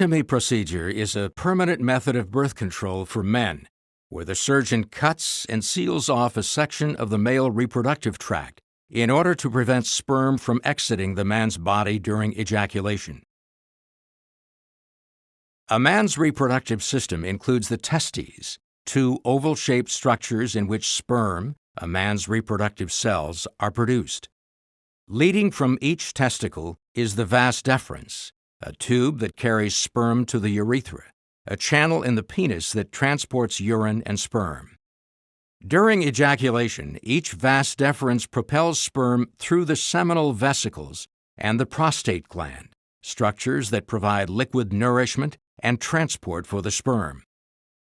vasectomy procedure is a permanent method of birth control for men, where the surgeon cuts and seals off a section of the male reproductive tract in order to prevent sperm from exiting the man's body during ejaculation. A man's reproductive system includes the testes, two oval-shaped structures in which sperm, a man's reproductive cells, are produced. Leading from each testicle is the vas deferens, a tube that carries sperm to the urethra, a channel in the penis that transports urine and sperm. During ejaculation, each vas deferens propels sperm through the seminal vesicles and the prostate gland, structures that provide liquid nourishment and transport for the sperm.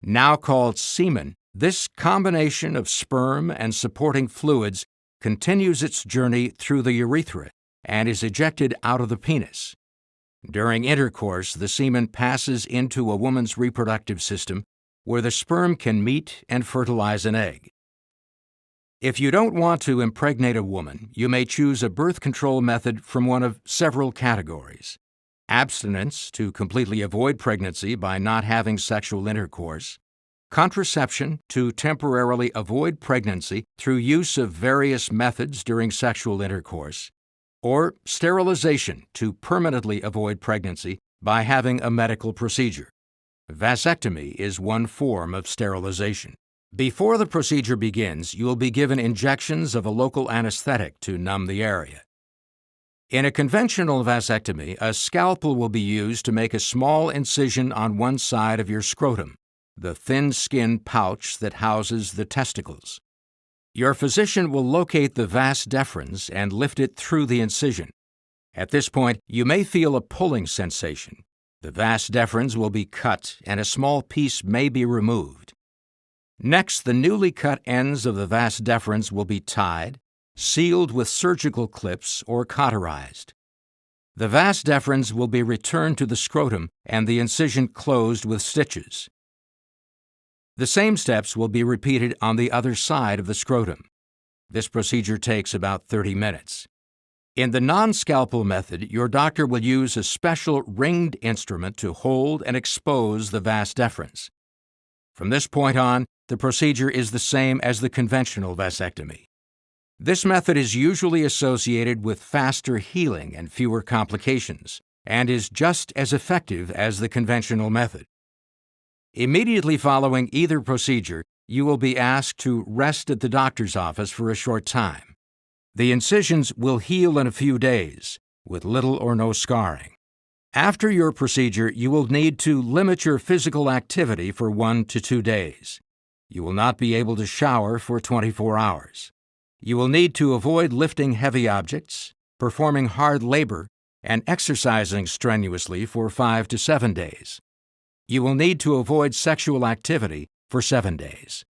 Now called semen, this combination of sperm and supporting fluids continues its journey through the urethra and is ejected out of the penis. During intercourse, the semen passes into a woman's reproductive system where the sperm can meet and fertilize an egg. If you don't want to impregnate a woman, you may choose a birth control method from one of several categories: abstinence to completely avoid pregnancy by not having sexual intercourse, contraception to temporarily avoid pregnancy through use of various methods during sexual intercourse, or sterilization to permanently avoid pregnancy by having a medical procedure. Vasectomy is one form of sterilization. Before the procedure begins, you will be given injections of a local anesthetic to numb the area. In a conventional vasectomy, a scalpel will be used to make a small incision on one side of your scrotum, the thin skin pouch that houses the testicles. Your physician will locate the vas deferens and lift it through the incision. At this point, you may feel a pulling sensation. The vas deferens will be cut and a small piece may be removed. Next, the newly cut ends of the vas deferens will be tied, sealed with surgical clips, or cauterized. The vas deferens will be returned to the scrotum and the incision closed with stitches. The same steps will be repeated on the other side of the scrotum. This procedure takes about 30 minutes. In the non-scalpel method, your doctor will use a special ringed instrument to hold and expose the vas deferens. From this point on, the procedure is the same as the conventional vasectomy. This method is usually associated with faster healing and fewer complications, and is just as effective as the conventional method. Immediately following either procedure, you will be asked to rest at the doctor's office for a short time. The incisions will heal in a few days, with little or no scarring. After your procedure, you will need to limit your physical activity for 1 to 2 days. You will not be able to shower for 24 hours. You will need to avoid lifting heavy objects, performing hard labor, and exercising strenuously for 5 to 7 days. You will need to avoid sexual activity for 7 days.